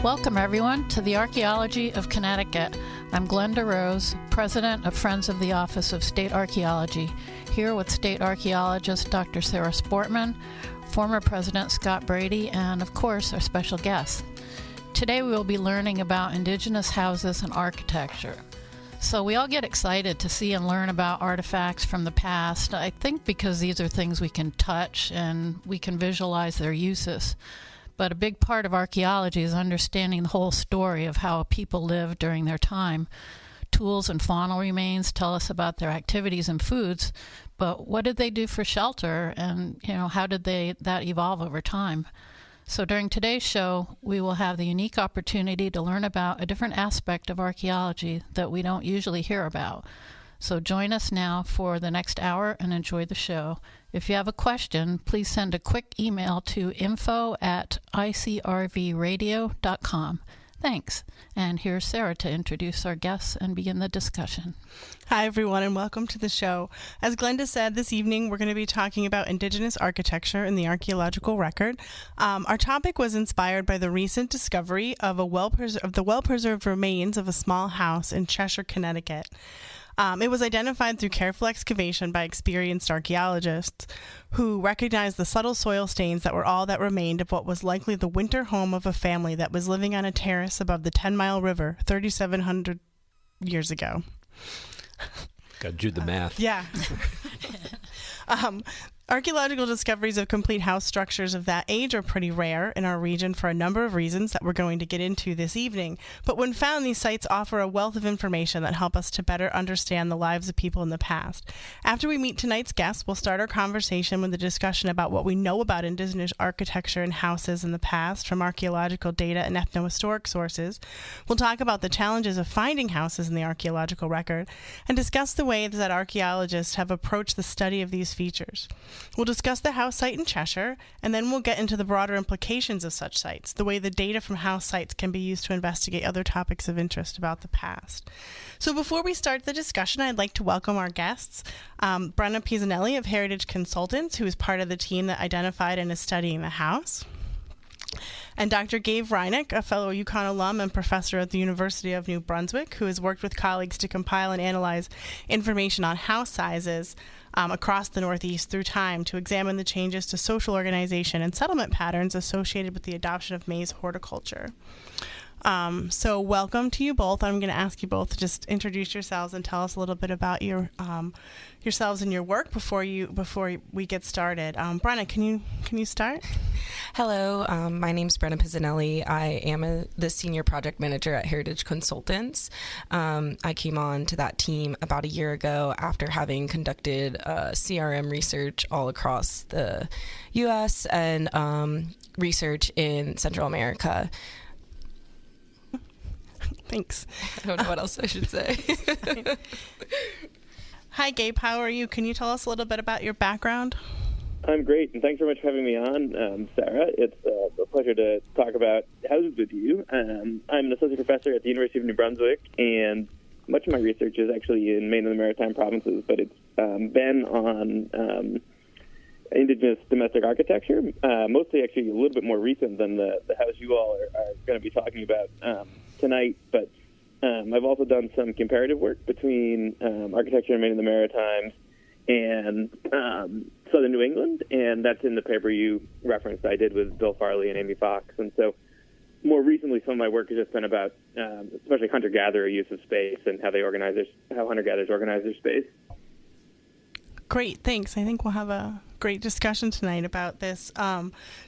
Welcome, everyone, to the Archaeology of Connecticut. I'm Glenda Rose, President of Friends of the Office of State Archaeology, here with State Archaeologist Dr. Sarah Sportman, former President Scott Brady, and, of course, our special guest. Today we will be learning about Indigenous houses and architecture. So we all get excited to see and learn about artifacts from the past, I think because these are things we can touch and we can visualize their uses. But a big part of archaeology is understanding the whole story of how people lived during their time. Tools and faunal remains tell us about their activities and foods, but what did they do for shelter, and how did that evolve over time? So during today's show, we will have the unique opportunity to learn about a different aspect of archaeology that we don't usually hear about. So join us now for the next hour and enjoy the show. If you have a question, please send a quick email to info@icrvradio.com. Thanks. And here's Sarah to introduce our guests and begin the discussion. Hi, everyone, and welcome to the show. As Glenda said, this evening we're going to be talking about Indigenous architecture in the archaeological record. Our topic was inspired by the recent discovery of the well-preserved remains of a small house in Cheshire, Connecticut. It was identified through careful excavation by experienced archaeologists who recognized the subtle soil stains that were all that remained of what was likely the winter home of a family that was living on a terrace above the 10-Mile River 3,700 years ago. Got to do the math. Yeah. Archaeological discoveries of complete house structures of that age are pretty rare in our region for a number of reasons that we're going to get into this evening. But when found, these sites offer a wealth of information that help us to better understand the lives of people in the past. After we meet tonight's guests, we'll start our conversation with a discussion about what we know about Indigenous architecture and houses in the past from archaeological data and ethnohistoric sources. We'll talk about the challenges of finding houses in the archaeological record and discuss the ways that archaeologists have approached the study of these features. We'll discuss the house site in Cheshire, and then we'll get into the broader implications of such sites, the way the data from house sites can be used to investigate other topics of interest about the past. So before we start the discussion, I'd like to welcome our guests, Brenna Pisanelli of Heritage Consultants, who is part of the team that identified and is studying the house, and Dr. Gabe Hrynick, a fellow UConn alum and professor at the University of New Brunswick, who has worked with colleagues to compile and analyze information on house sizes across the Northeast through time to examine the changes to social organization and settlement patterns associated with the adoption of maize horticulture. So welcome to you both. I'm going to ask you both to just introduce yourselves and tell us a little bit about yourselves and your work before we get started. Brenna, can you start? Hello, my name's Brenna Pisanelli. I am the senior project manager at Heritage Consultants. I came on to that team about a year ago after having conducted CRM research all across the U.S. and research in Central America. Thanks. I don't know what else I should say. Hi, Gabe. How are you? Can you tell us a little bit about your background? I'm great, and thanks very much for having me on, Sarah. It's a pleasure to talk about houses with you. I'm an associate professor at the University of New Brunswick, and much of my research is actually in Maine and the Maritime provinces, but it's been on Indigenous domestic architecture, mostly actually a little bit more recent than the house you all are going to be talking about tonight. But I've also done some comparative work between architecture in Maine and the Maritimes and southern New England, and that's in the paper you referenced I did with Bill Farley and Amy Fox. And so more recently, some of my work has just been about especially hunter-gatherer use of space and how hunter-gatherers organize their space. Great, thanks. I think we'll have a great discussion tonight about this.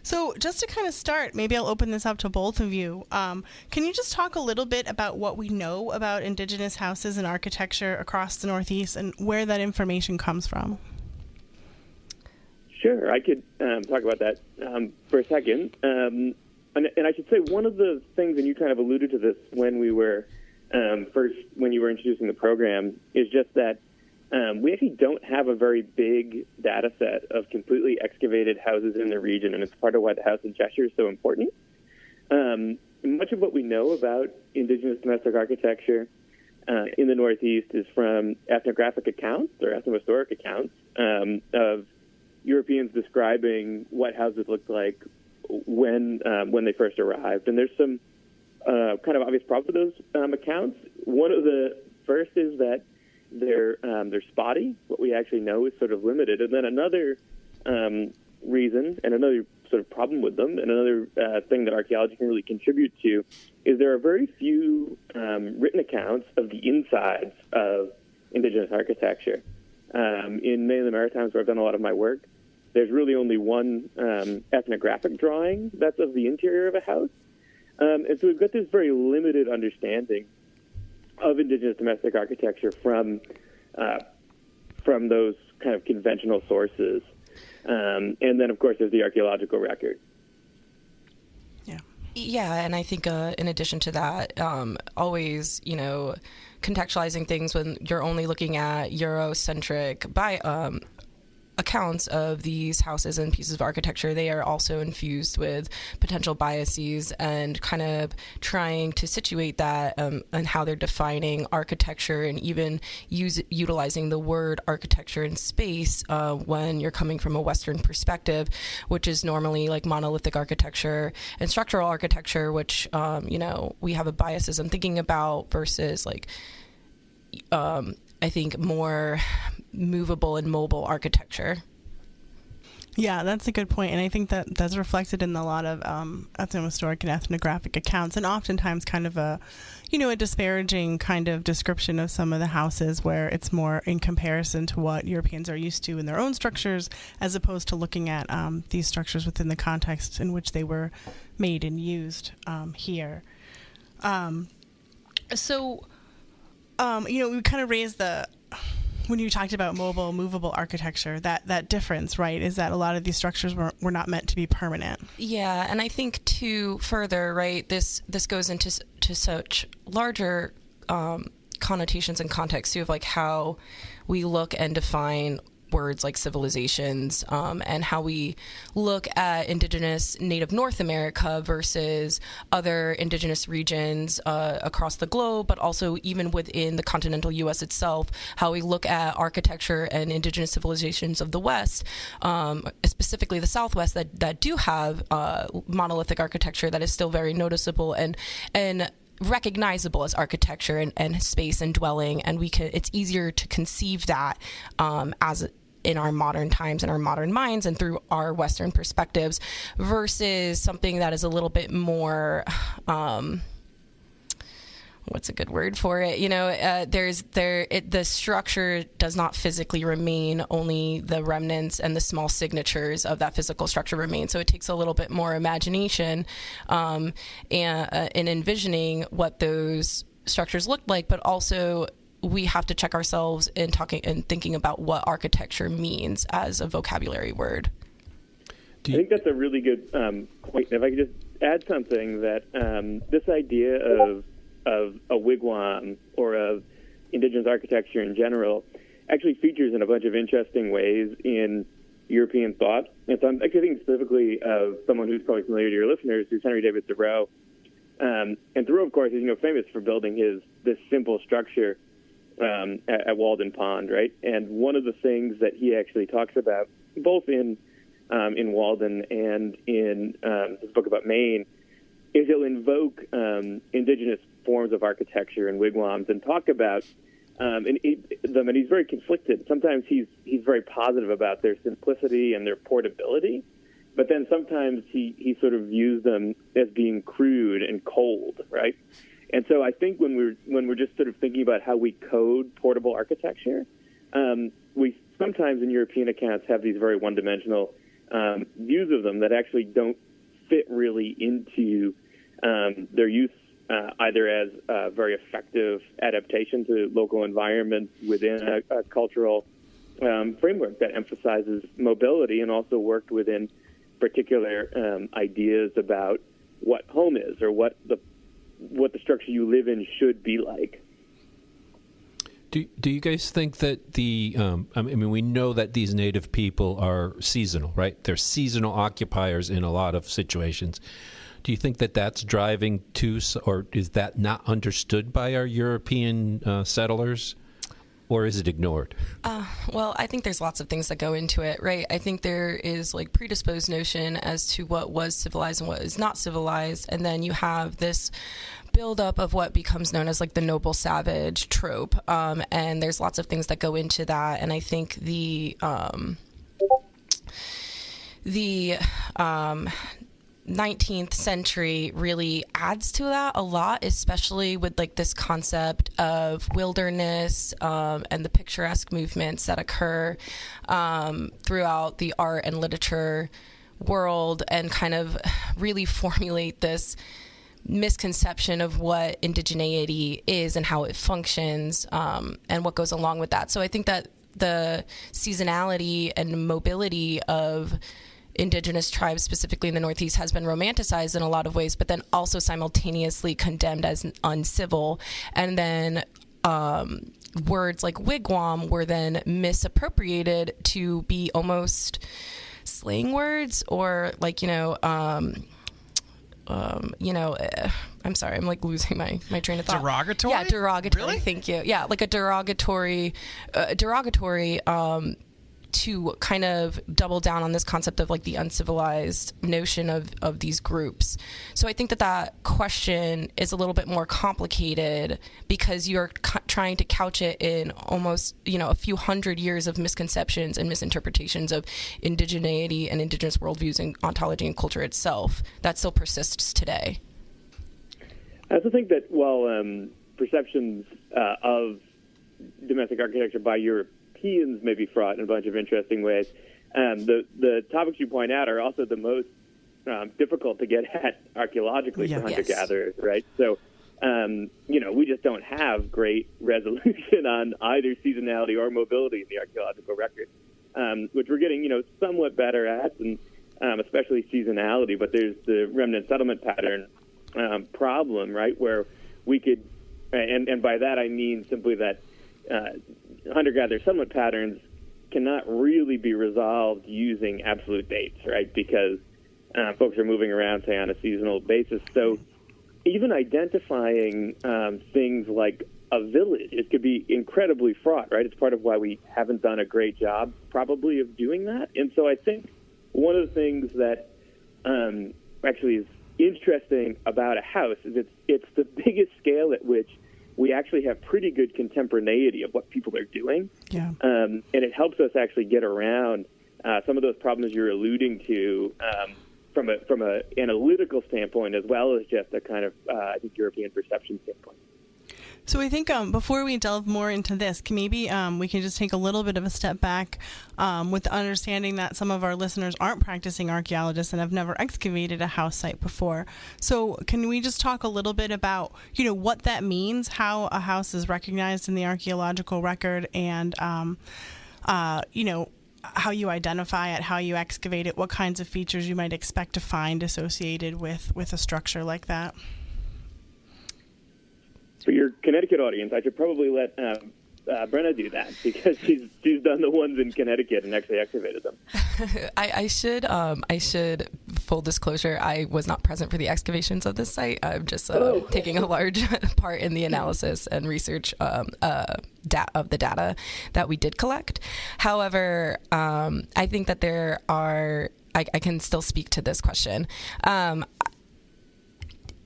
So just to kind of start, maybe I'll open this up to both of you. Can you just talk a little bit about what we know about Indigenous houses and architecture across the Northeast and where that information comes from? Sure, I could talk about that for a second. And I should say one of the things, and you kind of alluded to this when we were when you were introducing the program, is just that we actually don't have a very big data set of completely excavated houses in the region, and it's part of why the house in Cheshire is so important. Much of what we know about Indigenous domestic architecture in the Northeast is from ethnographic accounts or ethnohistoric accounts of Europeans describing what houses looked like when they first arrived. And there's some kind of obvious problems with those accounts. One of the first is that they're spotty. What we actually know is sort of limited. And then another reason and another sort of problem with them, and another thing that archaeology can really contribute to, is there are very few written accounts of the insides of Indigenous architecture. In mainly the Maritimes, where I've done a lot of my work, there's really only one ethnographic drawing that's of the interior of a house. And so we've got this very limited understanding of Indigenous domestic architecture from those kind of conventional sources. And then, of course, there's the archaeological record. Yeah, and I think in addition to that, always, contextualizing things when you're only looking at Eurocentric accounts of these houses and pieces of architecture, they are also infused with potential biases, and kind of trying to situate that and how they're defining architecture, and even utilizing the word architecture in space when you're coming from a Western perspective, which is normally like monolithic architecture and structural architecture, which we have a biasism thinking about, versus like I think more movable and mobile architecture. Yeah, that's a good point. And I think that that's reflected in a lot of ethnohistoric and ethnographic accounts, and oftentimes kind of a disparaging kind of description of some of the houses, where it's more in comparison to what Europeans are used to in their own structures, as opposed to looking at these structures within the context in which they were made and used here. We kind of raised when you talked about mobile, movable architecture, that difference, right, is that a lot of these structures were not meant to be permanent. Yeah, and I think to further, right, this goes into such larger connotations and context too, of like how we look and define words like civilizations, and how we look at Indigenous Native North America versus other Indigenous regions across the globe, but also even within the continental U.S. itself, how we look at architecture and Indigenous civilizations of the West, specifically the Southwest, that do have monolithic architecture that is still very noticeable and recognizable as architecture and space and dwelling, and it's easier to conceive that as in our modern times and our modern minds and through our Western perspectives, versus something that is a little bit more what's a good word for it? The structure does not physically remain, only the remnants and the small signatures of that physical structure remain. So it takes a little bit more imagination and in envisioning what those structures looked like, but also we have to check ourselves in talking and thinking about what architecture means as a vocabulary word. I think that's a really good point. If I could just add something, that this idea of a wigwam or of Indigenous architecture in general actually features in a bunch of interesting ways in European thought. And so I'm actually thinking specifically of someone who's probably familiar to your listeners, who's Henry David Thoreau. And Thoreau, of course, is famous for building this simple structure at Walden Pond, right? And one of the things that he actually talks about, both in Walden and in his book about Maine, is he'll invoke Indigenous forms of architecture and wigwams and talk about them, and he's very conflicted. Sometimes he's very positive about their simplicity and their portability, but then sometimes he sort of views them as being crude and cold, right? And so I think when we're just sort of thinking about how we code portable architecture, we sometimes in European accounts have these very one-dimensional views of them that actually don't fit really into their use either as a very effective adaptation to local environments within a cultural framework that emphasizes mobility, and also worked within particular ideas about what home is or what the structure you live in should be like. Do you guys think that we know that these native people are seasonal, right? They're seasonal occupiers in a lot of situations. Do you think that that's driving or is that not understood by our European settlers? or is it ignored? Well, I think there's lots of things that go into it, right? I think there is like predisposed notion as to what was civilized and what is not civilized, and then you have this buildup of what becomes known as like the noble savage trope, and there's lots of things that go into that, and I think the 19th century really adds to that a lot, especially with like this concept of wilderness and the picturesque movements that occur throughout the art and literature world, and kind of really formulate this misconception of what indigeneity is and how it functions, and what goes along with that. So I think that the seasonality and mobility of Indigenous tribes, specifically in the Northeast, has been romanticized in a lot of ways, but then also simultaneously condemned as uncivil. And then words like wigwam were then misappropriated to be almost slang words, or like, I'm sorry, I'm like losing my train of thought. Derogatory? Yeah, derogatory. Really? Thank you. Yeah, like a derogatory to kind of double down on this concept of like the uncivilized notion of these groups. So I think that question is a little bit more complicated, because you're trying to couch it in almost, a few hundred years of misconceptions and misinterpretations of indigeneity and indigenous worldviews and ontology and culture itself that still persists today. I also think that while perceptions of domestic architecture by Europeans may be fraught in a bunch of interesting ways, the topics you point out are also the most difficult to get at archaeologically for hunter-gatherers, right? So, we just don't have great resolution on either seasonality or mobility in the archaeological record, which we're getting, somewhat better at, and especially seasonality. But there's the remnant settlement pattern problem, right, where we could, and by that I mean simply that hunter-gatherer settlement patterns cannot really be resolved using absolute dates, right? Because folks are moving around, say, on a seasonal basis. So even identifying things like a village, it could be incredibly fraught, right? It's part of why we haven't done a great job, probably, of doing that. And so I think one of the things that actually is interesting about a house is it's the biggest scale at which we actually have pretty good contemporaneity of what people are doing. Yeah. And it helps us actually get around some of those problems you're alluding to from a analytical standpoint, as well as just a kind of, I think, European perception standpoint. So I think before we delve more into this, maybe we can just take a little bit of a step back with the understanding that some of our listeners aren't practicing archaeologists and have never excavated a house site before. So can we just talk a little bit about, what that means, how a house is recognized in the archaeological record, and, how you identify it, how you excavate it, what kinds of features you might expect to find associated with a structure like that? For your Connecticut audience, I should probably let Brenna do that, because she's done the ones in Connecticut and actually excavated them. I should, full disclosure, I was not present for the excavations of this site. I'm just taking a large part in the analysis and research of the data that we did collect. However, I think that there are, I can still speak to this question.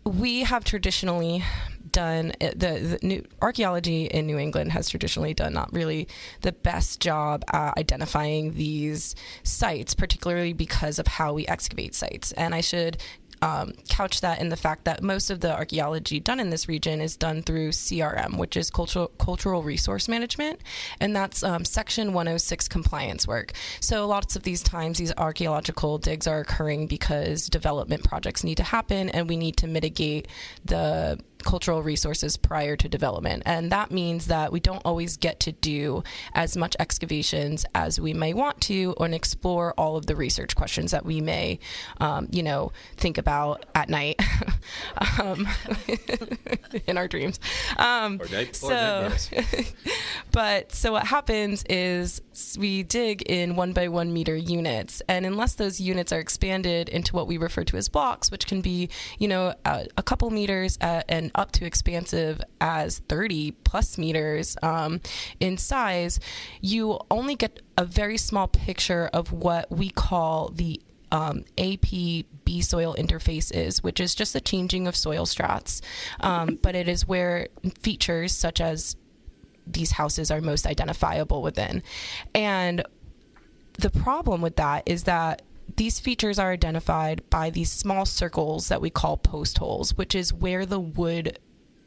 We have traditionally done, the new archaeology in New England has traditionally done not really the best job identifying these sites, particularly because of how we excavate sites. And I should couch that in the fact that most of the archaeology done in this region is done through CRM, which is cultural resource management, and that's Section 106 compliance work. So lots of these times, these archaeological digs are occurring because development projects need to happen, and we need to mitigate the cultural resources prior to development. And that means that we don't always get to do as much excavations as we may want to, or explore all of the research questions that we may, think about at night in our dreams. So what happens is we dig in 1 by 1 meter units, and unless those units are expanded into what we refer to as blocks, which can be, a couple meters and up to expansive as 30 plus meters in size, you only get a very small picture of what we call the AP-B soil interface is, which is just the changing of soil strats. But it is where features such as these houses are most identifiable within. And the problem with that is that these features are identified by these small circles that we call post holes, which is where the wood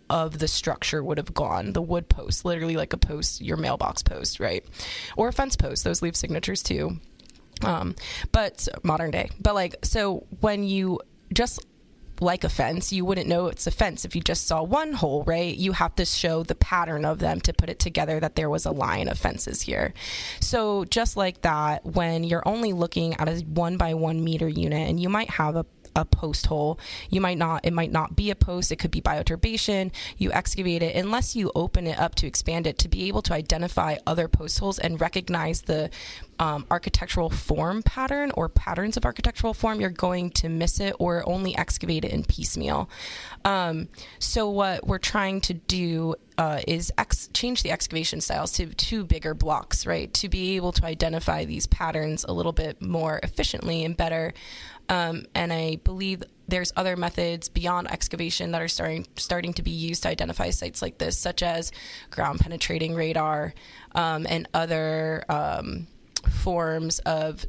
of the structure would have gone. The wood post, literally like a post, your mailbox post, right? Or a fence post. Those leave signatures too. But modern day. But like, so when you just like a fence, you wouldn't know it's a fence if you just saw one hole, right? You have to show the pattern of them to put it together that there was a line of fences here. So just like that, when you're only looking at a 1 by 1 meter unit, and you might have a post hole, it might not be a post, it could be bioturbation, you excavate it, unless you open it up to expand it to be able to identify other post holes and recognize the architectural form pattern or patterns of architectural form, you're going to miss it or only excavate it in piecemeal. So what we're trying to do is change the excavation styles to 2 bigger blocks, right? To be able to identify these patterns a little bit more efficiently and better. And I believe there's other methods beyond excavation that are starting to be used to identify sites like this, such as ground penetrating radar and other forms of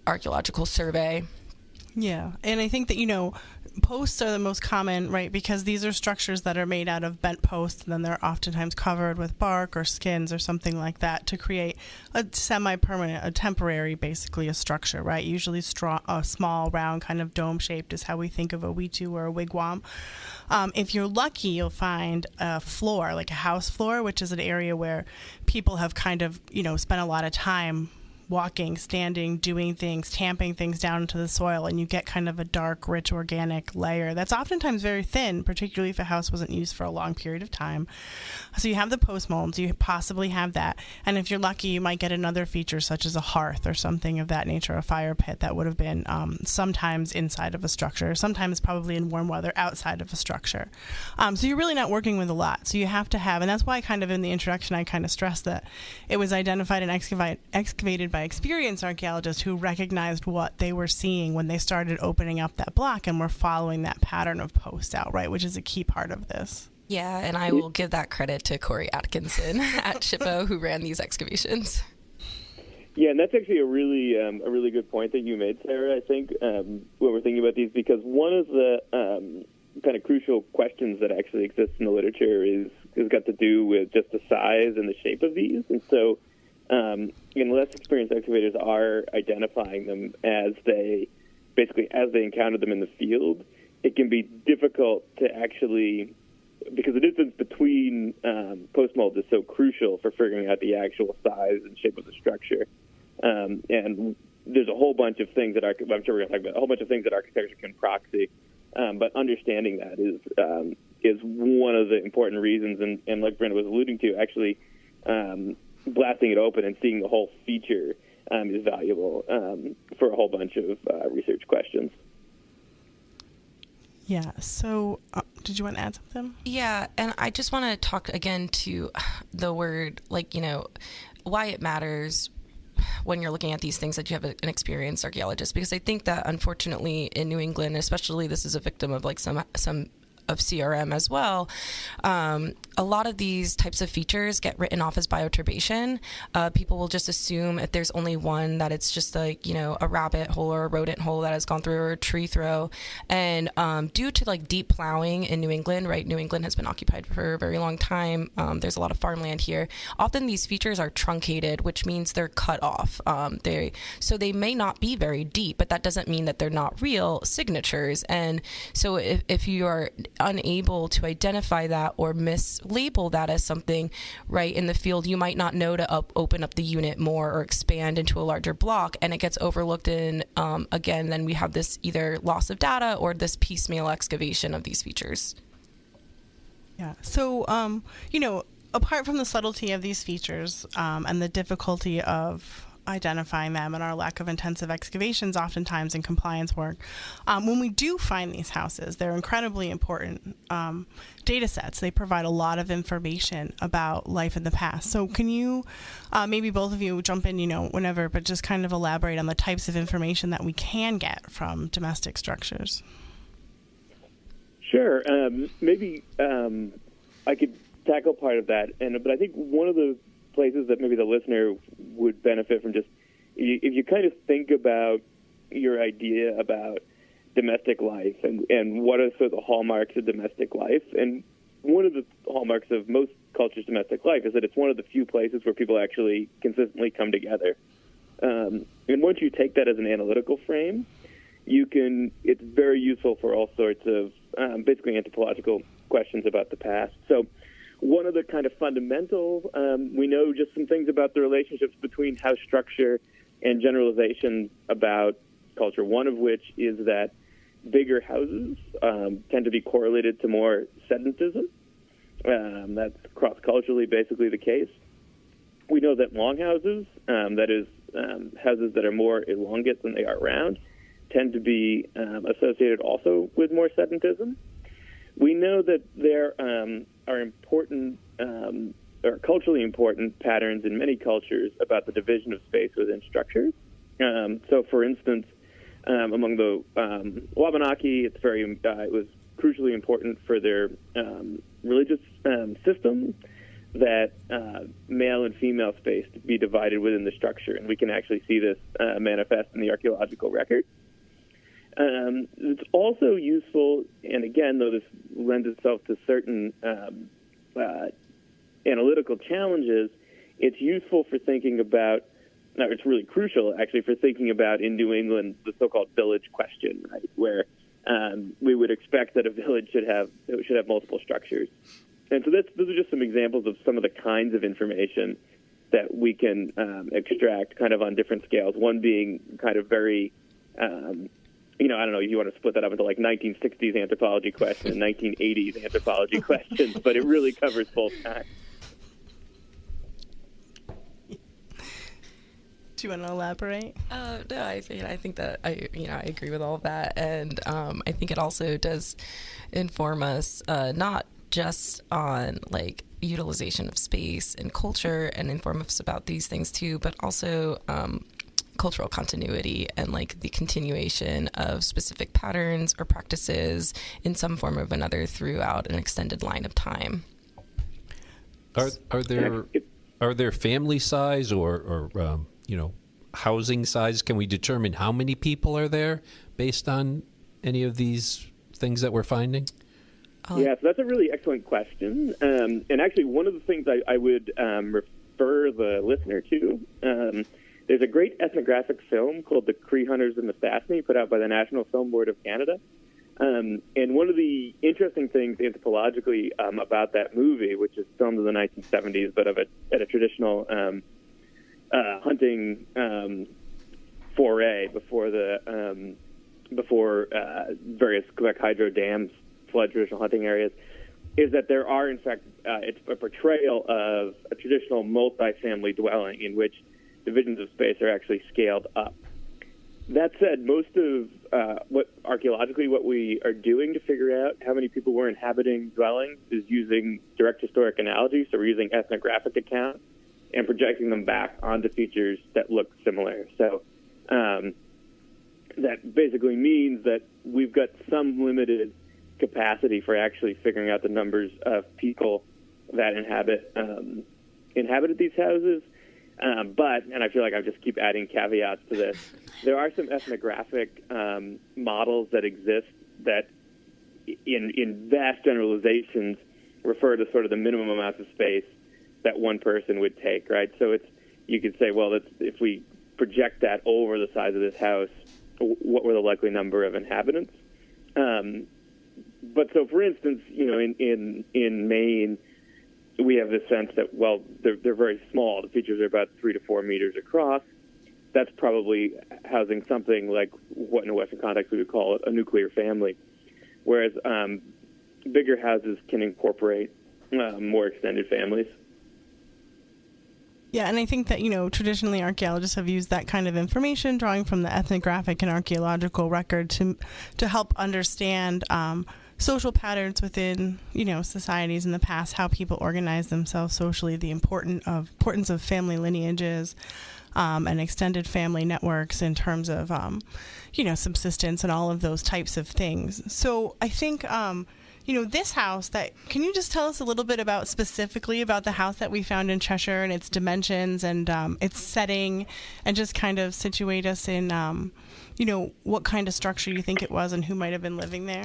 archaeological survey. Yeah, and I think that, posts are the most common, right, because these are structures that are made out of bent posts, and then they're oftentimes covered with bark or skins or something like that to create a semi-permanent, a temporary, basically a structure, right? Usually a small, round, kind of dome-shaped is how we think of a wetu or a wigwam. If you're lucky, you'll find a floor, like a house floor, which is an area where people have kind of, spent a lot of time walking, standing, doing things, tamping things down into the soil, and you get kind of a dark, rich, organic layer that's oftentimes very thin, particularly if a house wasn't used for a long period of time. So you have the post molds, you possibly have that, and if you're lucky, you might get another feature such as a hearth or something of that nature, a fire pit that would have been sometimes inside of a structure, sometimes probably in warm weather outside of a structure. So you're really not working with a lot. So you have to have, and that's why kind of in the introduction I kind of stressed that it was identified and excavated by experienced archaeologists who recognized what they were seeing when they started opening up that block and were following that pattern of posts out, right, which is a key part of this. Yeah, and I will give that credit to Corey Atkinson at SHPO who ran these excavations. Yeah, and that's actually a really good point that you made, Sarah, I think, when we're thinking about these, because one of the kind of crucial questions that actually exists in the literature has got to do with just the size and the shape of these. And so less experienced excavators are identifying them as they encounter them in the field. It can be difficult to actually, because the distance between post molds is so crucial for figuring out the actual size and shape of the structure. And there's a whole bunch of things that I'm sure we're going to talk about, a whole bunch of things that architecture can proxy. But understanding that is one of the important reasons. And like Brenna was alluding to, actually, blasting it open and seeing the whole feature is valuable for a whole bunch of research questions. Yeah, so did you want to add something? Yeah, and I just want to talk again to the word, why it matters when you're looking at these things that you have an experienced archaeologist, because I think that unfortunately in New England, especially this is a victim of some of CRM as well, a lot of these types of features get written off as bioturbation. People will just assume if there's only one that it's just a rabbit hole or a rodent hole that has gone through, or a tree throw. And due to deep plowing in New England, right? New England has been occupied for a very long time. There's a lot of farmland here. Often these features are truncated, which means they're cut off. So they may not be very deep, but that doesn't mean that they're not real signatures. And so if you are unable to identify that or mislabel that as something right in the field, you might not know to open up the unit more or expand into a larger block, and it gets overlooked. And again, then we have this either loss of data or this piecemeal excavation of these features. Yeah. So, apart from the subtlety of these features and the difficulty of identifying them and our lack of intensive excavations oftentimes in compliance work. When we do find these houses, they're incredibly important data sets. They provide a lot of information about life in the past. So can you, maybe both of you jump in, whenever, but just kind of elaborate on the types of information that we can get from domestic structures? Sure. Maybe I could tackle part of that, but I think one of the places that maybe the listener would benefit from, just if you kind of think about your idea about domestic life and what are sort of the hallmarks of domestic life. And one of the hallmarks of most cultures' domestic life is that it's one of the few places where people actually consistently come together. And once you take that as an analytical frame, it's very useful for all sorts of basically anthropological questions about the past. So one of the kind of fundamental, we know just some things about the relationships between house structure and generalization about culture, one of which is that bigger houses tend to be correlated to more sedentism. That's cross-culturally basically the case. We know that long houses, that is, houses that are more elongate than they are round, tend to be associated also with more sedentism. We know that there are important, or culturally important patterns in many cultures about the division of space within structures. So, for instance, among the Wabanaki, it was crucially important for their religious system that male and female space to be divided within the structure, and we can actually see this manifest in the archaeological record. It's also useful, and again, though this lends itself to certain analytical challenges, it's useful for thinking about, it's really crucial actually for thinking about in New England the so-called village question, right, where we would expect that a village should have multiple structures. And so those are just some examples of some of the kinds of information that we can extract kind of on different scales, one being kind of very I don't know if you want to split that up into like 1960s anthropology questions and 1980s anthropology questions, but it really covers both times. Do you want to elaborate? No, I think that I agree with all of that, and I think it also does inform us not just on like utilization of space and culture, and inform us about these things too, but also cultural continuity and like the continuation of specific patterns or practices in some form or another throughout an extended line of time. Are there family size or housing size? Can we determine how many people are there based on any of these things that we're finding? Yeah, so that's a really excellent question. And actually, one of the things I would refer the listener to, there's a great ethnographic film called The Cree Hunters in the Stastny, put out by the National Film Board of Canada. And one of the interesting things anthropologically about that movie, which is filmed in the 1970s, but at a traditional hunting foray before various Quebec hydro dams flood traditional hunting areas, is that there are, in fact, it's a portrayal of a traditional multi-family dwelling in which divisions of space are actually scaled up. That said, most of what we are doing to figure out how many people were inhabiting dwellings is using direct historic analogy. So we're using ethnographic accounts and projecting them back onto features that look similar. So that basically means that we've got some limited capacity for actually figuring out the numbers of people that inhabited these houses. But, and I feel like I just keep adding caveats to this, there are some ethnographic models that exist that in vast generalizations refer to sort of the minimum amounts of space that one person would take, right? So you could say, well, if we project that over the size of this house, what were the likely number of inhabitants? But so, for instance, in Maine, we have this sense that, well, they're very small. The features are about 3 to 4 meters across. That's probably housing something like what in a Western context we would call a nuclear family, whereas bigger houses can incorporate more extended families. Yeah, and I think that, traditionally archaeologists have used that kind of information, drawing from the ethnographic and archaeological record to help understand social patterns within, societies in the past, how people organize themselves socially, the importance of family lineages and extended family networks in terms of, subsistence and all of those types of things. So I think this house can you just tell us a little bit specifically about the house that we found in Cheshire and its dimensions and its setting, and just kind of situate us in, what kind of structure you think it was and who might have been living there?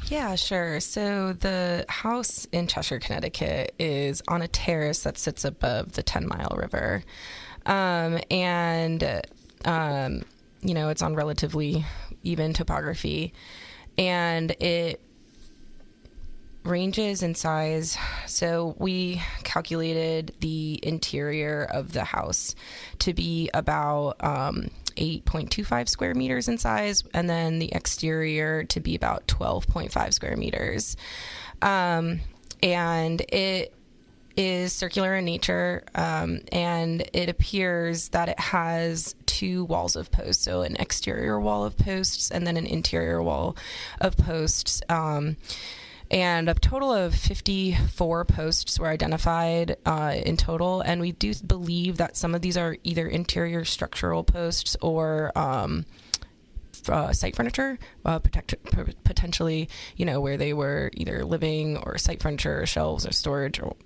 Yeah, sure. So the house in Cheshire, Connecticut is on a terrace that sits above the 10 Mile River. It's on relatively even topography, and it ranges in size. So we calculated the interior of the house to be about 8.25 square meters in size, and then the exterior to be about 12.5 square meters. And it is circular in nature, and it appears that it has two walls of posts, so an exterior wall of posts and then an interior wall of posts. And a total of 54 posts were identified in total, and we do believe that some of these are either interior structural posts or site furniture, potentially, where they were either living, or site furniture or shelves or storage, or,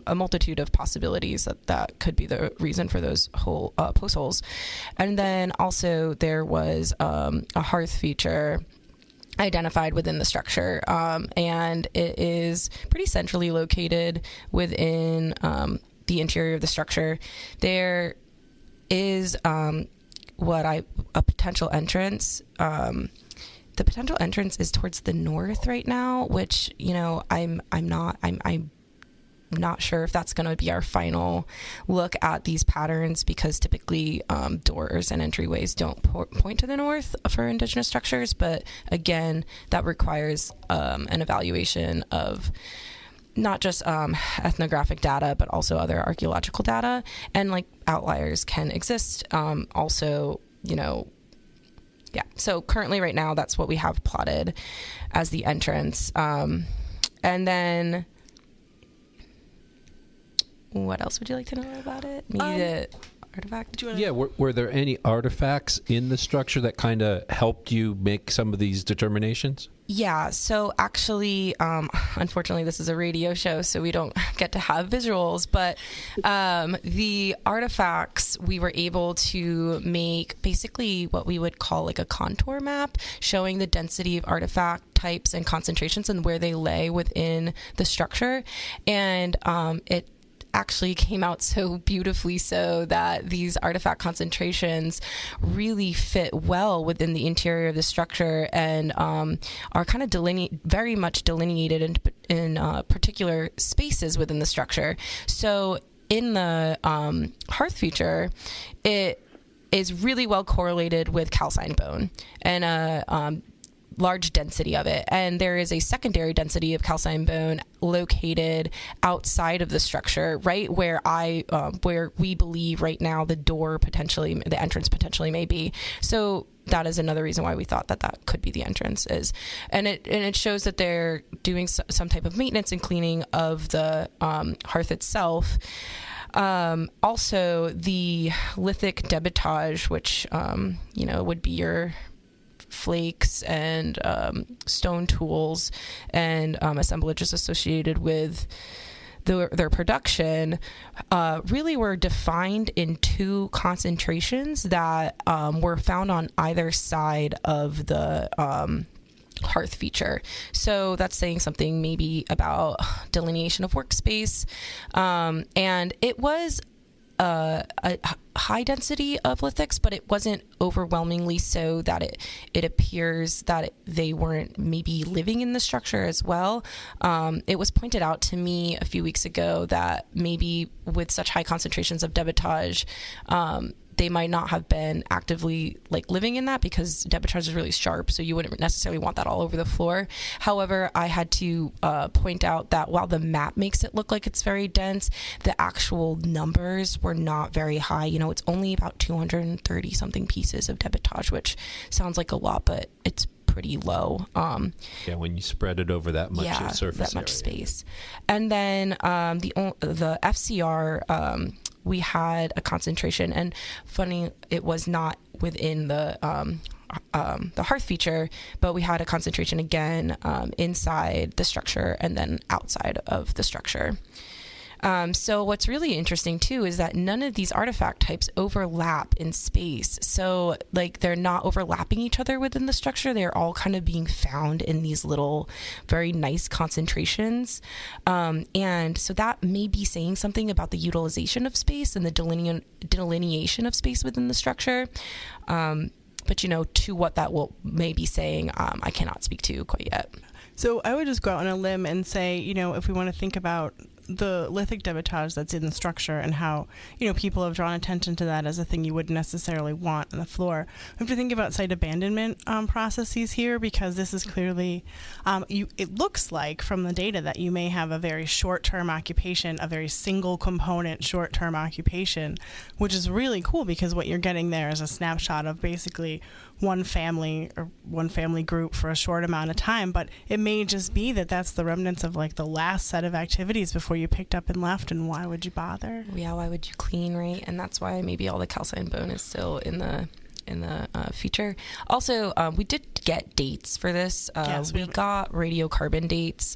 a multitude of possibilities that could be the reason for those whole post holes. And then also there was a hearth feature identified within the structure, and it is pretty centrally located within the interior of the structure. There is a potential entrance. The potential entrance is towards the north right now, which I'm not sure if that's going to be our final look at these patterns, because typically doors and entryways don't point to the north for Indigenous structures. But again, that requires an evaluation of not just ethnographic data, but also other archaeological data, and outliers can exist. So currently right now, that's what we have plotted as the entrance. And then what else would you like to know about it? Maybe the artifact? Yeah, were there any artifacts in the structure that kind of helped you make some of these determinations? Yeah, so actually, unfortunately, this is a radio show, so we don't get to have visuals, but the artifacts, we were able to make basically what we would call a contour map, showing the density of artifact types and concentrations and where they lay within the structure. And it actually came out so beautifully so that these artifact concentrations really fit well within the interior of the structure, and are kind of very much delineated in particular spaces within the structure. So in the hearth feature, it is really well correlated with calcined bone and large density of it, and there is a secondary density of calcined bone located outside of the structure, right where where we believe right now the entrance potentially may be. So that is another reason why we thought that could be the entrance and it shows that they're doing some type of maintenance and cleaning of the hearth itself. Also the lithic debitage, which would be your flakes and stone tools and assemblages associated with their production, really were defined in two concentrations that were found on either side of the hearth feature. So that's saying something maybe about delineation of workspace, and it was a high density of lithics, but it wasn't overwhelmingly so that it appears that they weren't maybe living in the structure as well. It was pointed out to me a few weeks ago that maybe with such high concentrations of debitage, they might not have been actively like living in that because debitage is really sharp, so you wouldn't necessarily want that all over the floor. However, I had to point out that while the map makes it look like it's very dense, the actual numbers were not very high. You know, it's only about 230 something pieces of debitage, which sounds like a lot, but it's pretty low. When you spread it over that much surface that much area. space. And then the FCR, we had a concentration, and funny, it was not within the hearth feature, but we had a concentration again inside the structure and then outside of the structure. So what's really interesting too is that none of these artifact types overlap in space. So like they're not overlapping each other within the structure. They're all kind of being found in these little very nice concentrations. And so that may be saying something about the utilization of space and the delineation of space within the structure. But, you know, to what that may be saying, I cannot speak to quite yet. So I would just go out on a limb and say, you know, if we want to think about the lithic debitage that's in the structure and how, you know, people have drawn attention to that as a thing you wouldn't necessarily want on the floor, we have to think about site abandonment processes here, because this is clearly, it looks like from the data that you may have a very short-term occupation, a very single component short-term occupation, which is really cool because what you're getting there is a snapshot of basically one family or one family group for a short amount of time. But it may just be that that's the remnants of like the last set of activities before you picked up and left, and why would you bother? Yeah, why would you clean, right? And that's why maybe all the calcine bone is still in the feature. Also, we did get dates for this. We got radiocarbon dates.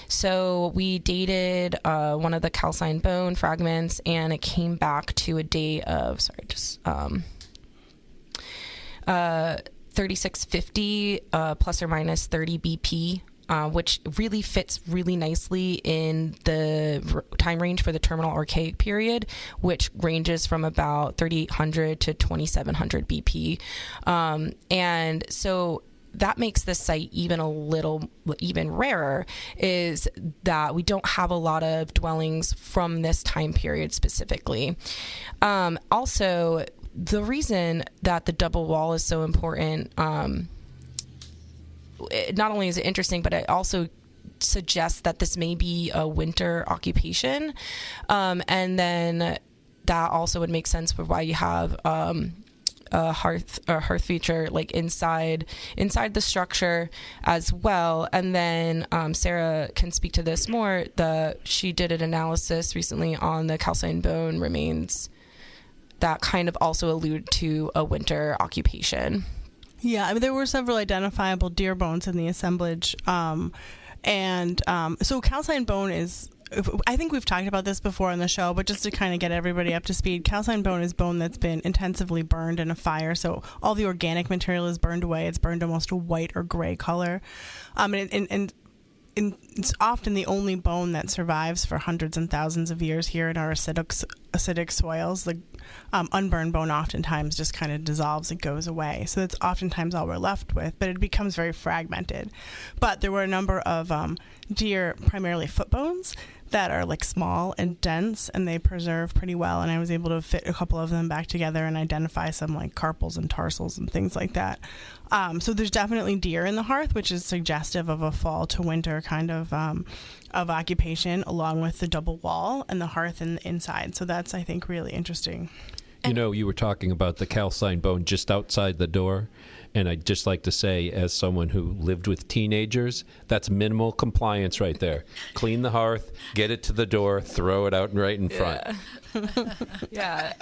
So we dated one of the calcine bone fragments, and it came back to a date of 3650 plus or minus 30 BP. Which really fits really nicely in the time range for the terminal archaic period, which ranges from about 3800 to 2700 BP. And so that makes this site even rarer, is that we don't have a lot of dwellings from this time period specifically. Also, the reason that the double wall is so important, not only is it interesting, but it also suggests that this may be a winter occupation. And then that also would make sense for why you have a hearth feature like inside the structure as well. And then Sarah can speak to this more. She did an analysis recently on the calcine bone remains that kind of also allude to a winter occupation. Yeah, I mean, there were several identifiable deer bones in the assemblage. So calcine bone is, I think we've talked about this before on the show, but just to kind of get everybody up to speed, calcine bone is bone that's been intensively burned in a fire. So all the organic material is burned away. It's burned almost a white or gray color. And it's often the only bone that survives for hundreds and thousands of years here in our acidic soils. The unburned bone oftentimes just kind of dissolves and goes away. So that's oftentimes all we're left with, but it becomes very fragmented. But there were a number of deer, primarily foot bones, that are like small and dense, and they preserve pretty well. And I was able to fit a couple of them back together and identify some like carpals and tarsals and things like that. So there's definitely deer in the hearth, which is suggestive of a fall to winter kind of occupation, along with the double wall and the hearth and the inside. So that's, I think, really interesting. You know, you were talking about the calcine bone just outside the door. And I'd just like to say, as someone who lived with teenagers, that's minimal compliance right there. Clean the hearth, get it to the door, throw it out right in front. Yeah.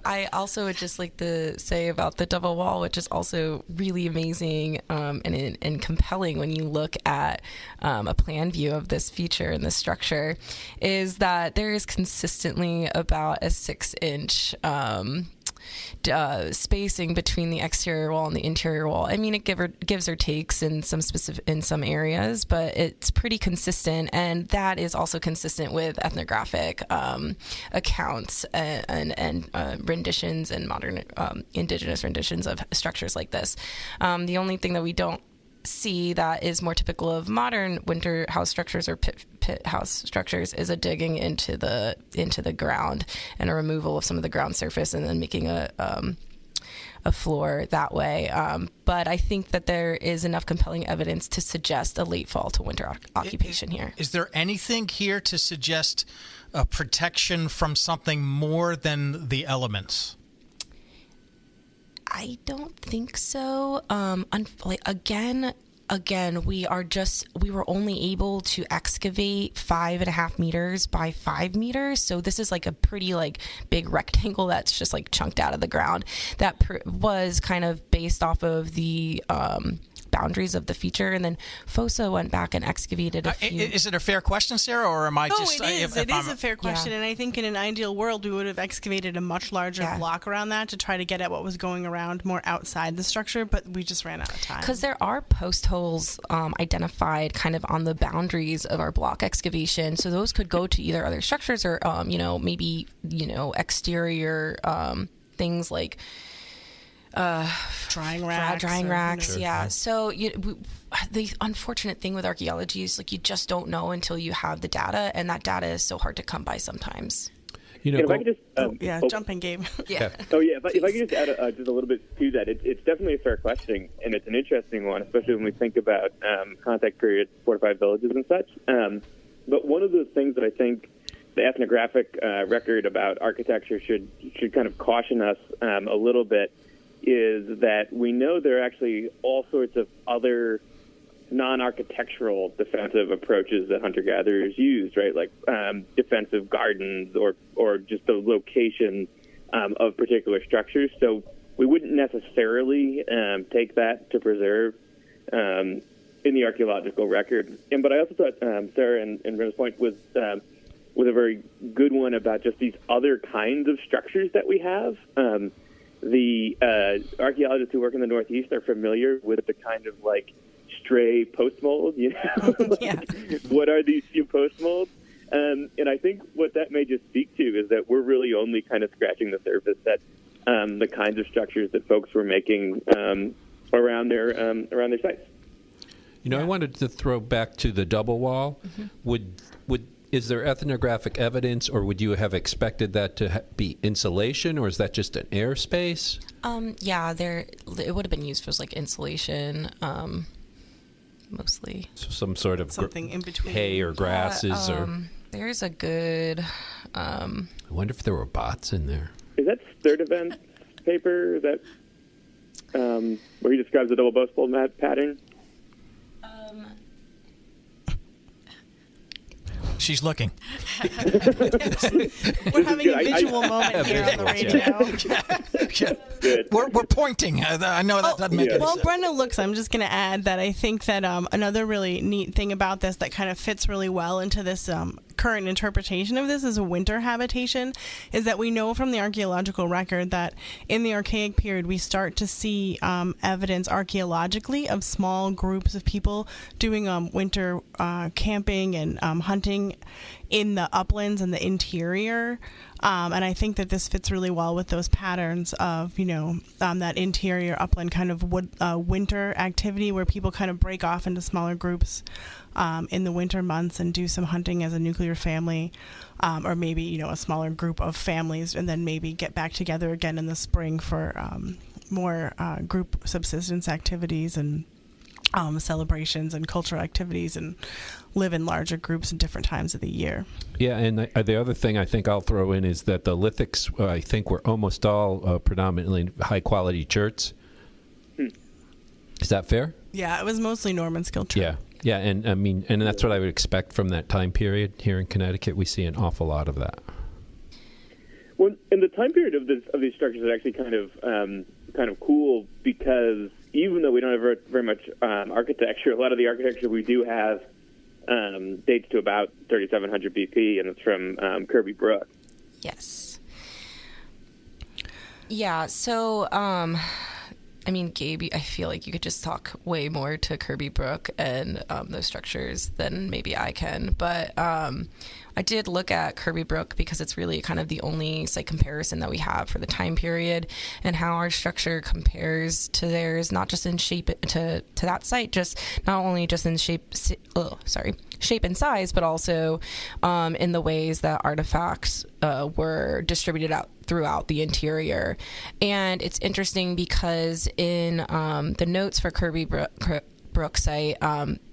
I also would just like to say about the double wall, which is also really amazing and compelling when you look at a plan view of this feature and this structure, is that there is consistently about a 6-inch spacing between the exterior wall and the interior wall. I mean, it gives or takes in some areas, but it's pretty consistent, and that is also consistent with ethnographic accounts and renditions and modern indigenous renditions of structures like this. The only thing that we don't see that is more typical of modern winter house structures or pit house structures is a digging into the ground and a removal of some of the ground surface and then making a floor that way. But I think that there is enough compelling evidence to suggest a late fall to winter occupation here. Is there anything here to suggest a protection from something more than the elements? I don't think so. Again, we were only able to excavate 5.5 meters by 5 meters. So this is like a pretty big rectangle that's just chunked out of the ground. That was kind of based off of the boundaries of the feature, and then FOSA went back and excavated a few. Is it a fair question, Sarah, or am I just... it is. It is a fair question, and I think in an ideal world, we would have excavated a much larger block around that to try to get at what was going around more outside the structure, but we just ran out of time. Because there are post holes identified kind of on the boundaries of our block excavation, so those could go to either other structures or, maybe, exterior things like... drying racks. Sure. Yeah. So the unfortunate thing with archaeology is you just don't know until you have the data, and that data is so hard to come by sometimes. If I could just jump in, Gabe. Yeah. If I could just add just a little bit to that, it's definitely a fair question, and it's an interesting one, especially when we think about contact period fortified villages and such. But one of the things that I think the ethnographic record about architecture should kind of caution us a little bit is that we know there are actually all sorts of other non-architectural defensive approaches that hunter-gatherers use, right? Like defensive gardens or just the location of particular structures. So we wouldn't necessarily take that to preserve in the archaeological record. But I also thought Sarah and Brenna's point was a very good one about just these other kinds of structures that we have. The archaeologists who work in the Northeast are familiar with the kind of stray post mold, What are these few post molds? And I think what that may just speak to is that we're really only kind of scratching the surface that the kinds of structures that folks were making around their sites. I wanted to throw back to the double wall. Mm-hmm. Is there ethnographic evidence, or would you have expected that to be insulation, or is that just an airspace? It would have been used for insulation, mostly. So some sort of something in between hay or grasses, or there's a good. I wonder if there were bots in there. Is that Sturdivant's paper? Is that where he describes the double bow fold pattern? She's looking. We're having a visual moment here on the radio. We're pointing. I know that doesn't make any sense. Well, Brenna looks. I'm just going to add that I think that another really neat thing about this that kind of fits really well into this current interpretation of this as a winter habitation is that we know from the archaeological record that in the Archaic period we start to see evidence archaeologically of small groups of people doing winter camping and hunting in the uplands and the interior. And I think that this fits really well with those patterns of, that interior upland kind of winter activity where people kind of break off into smaller groups in the winter months and do some hunting as a nuclear family, or maybe, a smaller group of families, and then maybe get back together again in the spring for more group subsistence activities and celebrations and cultural activities, and live in larger groups in different times of the year. Yeah, and the other thing I think I'll throw in is that the lithics, I think, were almost all predominantly high-quality cherts. Is that fair? Yeah, it was mostly Norman skilled chert. Yeah, and I mean, and that's what I would expect from that time period. Here in Connecticut, we see an awful lot of that. Well, in the time period of these structures is actually kind of cool because even though we don't have very much architecture, a lot of the architecture we do have dates to about 3700 BP, and it's from Kirby Brook. Yes. Yeah. So I mean, Gabe, I feel like you could just talk way more to Kirby Brook and those structures than maybe I can. But I did look at Kirby Brook because it's really kind of the only site comparison that we have for the time period and how our structure compares to theirs, not just in shape to that site, just not only just in shape and size, but also in the ways that artifacts were distributed out throughout the interior. And it's interesting because in the notes for Kirby Brook site,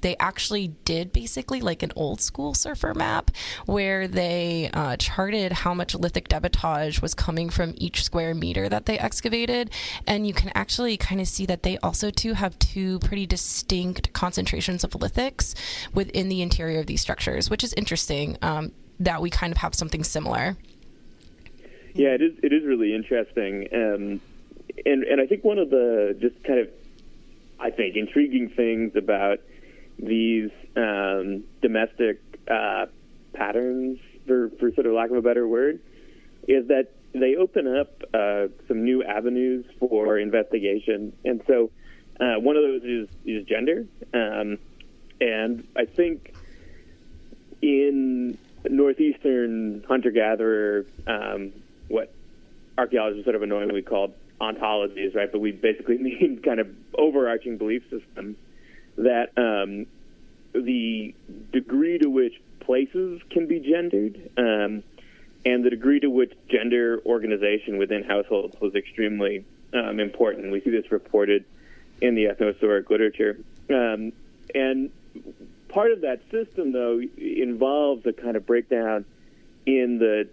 they actually did basically like an old school surfer map where they charted how much lithic debitage was coming from each square meter that they excavated. And you can actually kind of see that they also too have two pretty distinct concentrations of lithics within the interior of these structures, which is interesting that we kind of have something similar. Yeah, it is really interesting. And I think one of the just kind of, I think, intriguing things about these domestic patterns, for sort of lack of a better word, is that they open up some new avenues for investigation. And so one of those is gender. And I think in northeastern hunter-gatherer, what archaeologists sort of annoyingly called ontologies, right? But we basically mean kind of overarching belief systems that the degree to which places can be gendered and the degree to which gender organization within households was extremely important. We see this reported in the ethnohistoric literature. And part of that system, though, involves a kind of breakdown in the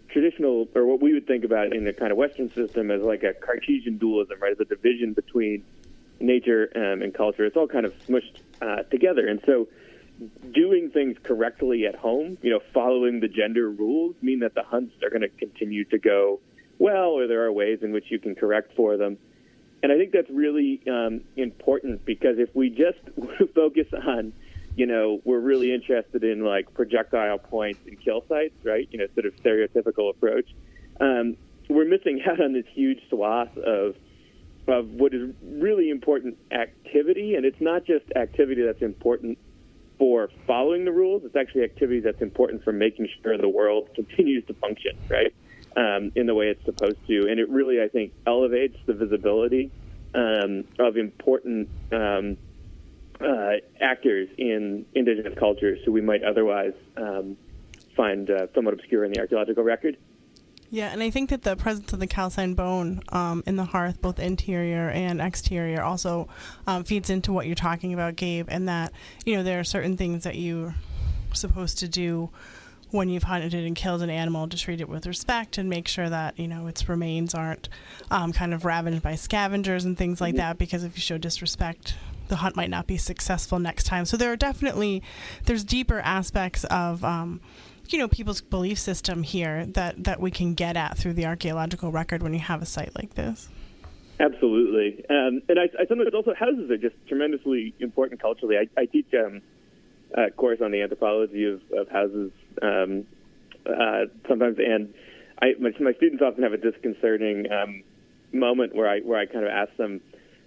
traditional, or what we would think about in the kind of Western system as like a Cartesian dualism, right? As a division between nature and culture. It's all kind of smushed together. And so doing things correctly at home, following the gender rules, mean that the hunts are going to continue to go well, or there are ways in which you can correct for them. And I think that's really important, because if we just focus on, we're really interested in like projectile points and kill sites, right? Sort of stereotypical approach. We're missing out on this huge swath of what is really important activity. And it's not just activity that's important for following the rules. It's actually activity that's important for making sure the world continues to function, right? In the way it's supposed to. And it really, I think, elevates the visibility of important actors in indigenous cultures who we might otherwise find somewhat obscure in the archaeological record. Yeah, and I think that the presence of the calcined bone in the hearth, both interior and exterior, also feeds into what you're talking about, Gabe, and that, there are certain things that you're supposed to do when you've hunted and killed an animal, to treat it with respect and make sure that, its remains aren't kind of ravaged by scavengers and things like that, because if you show disrespect, the hunt might not be successful next time. So there are there's deeper aspects of, people's belief system here that we can get at through the archaeological record when you have a site like this. Absolutely. And I sometimes also, houses are just tremendously important culturally. I teach a course on the anthropology of houses sometimes, and my students often have a disconcerting moment where I kind of ask them,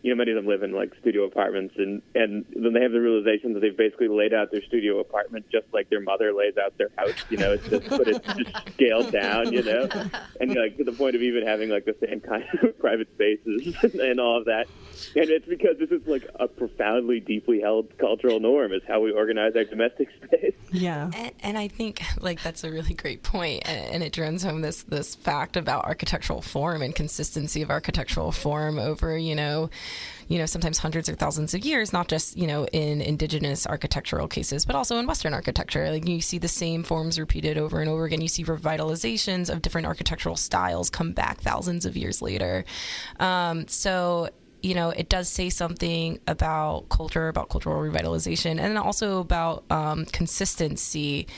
many of them live in like studio apartments, and then they have the realization that they've basically laid out their studio apartment just like their mother lays out their house. It's just scaled down, and like to the point of even having like the same kind of private spaces and all of that. And it's because this is like a profoundly deeply held cultural norm, is how we organize our domestic space. Yeah. And I think like that's a really great point, and it drives home this fact about architectural form and consistency of architectural form over, sometimes hundreds or thousands of years, not just, in indigenous architectural cases, but also in Western architecture. Like you see the same forms repeated over and over again. You see revitalizations of different architectural styles come back thousands of years later. So it does say something about culture, about cultural revitalization, and also about consistency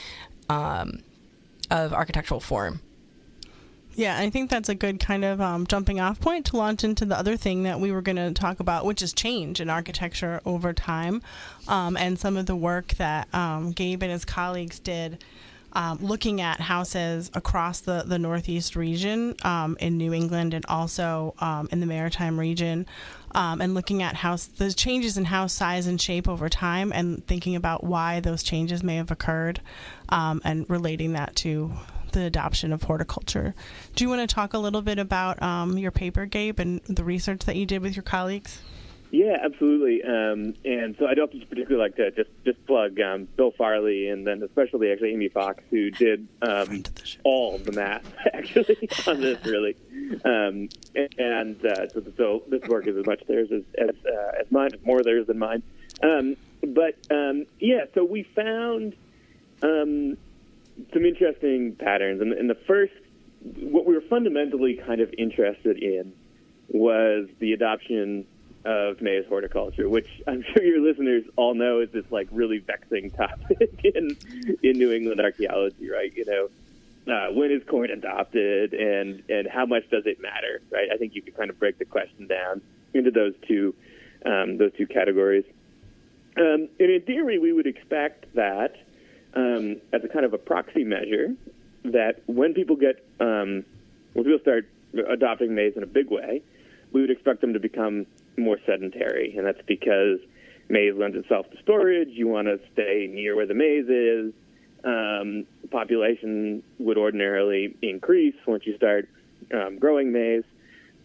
of architectural form. Yeah, I think that's a good kind of jumping off point to launch into the other thing that we were going to talk about, which is change in architecture over time, and some of the work that Gabe and his colleagues did looking at houses across the Northeast region in New England and also in the Maritime region, and looking at the changes in house size and shape over time and thinking about why those changes may have occurred, and relating that to the adoption of horticulture. Do you want to talk a little bit about your paper, Gabe, and the research that you did with your colleagues? Yeah, absolutely. And so I'd also particularly like to just plug Bill Farley and then especially actually Amy Fox, who did all of the math actually on this, really. So this work is as much theirs as mine, more theirs than mine. So we found some interesting patterns. And the first, what we were fundamentally kind of interested in was the adoption of maize horticulture, which I'm sure your listeners all know is this like really vexing topic in New England archaeology, right? When is corn adopted and how much does it matter, right? I think you could kind of break the question down into those two categories. And in theory, we would expect that as a kind of a proxy measure, that when people start adopting maize in a big way, we would expect them to become more sedentary, and that's because maize lends itself to storage. You want to stay near where the maize is. Population would ordinarily increase once you start growing maize.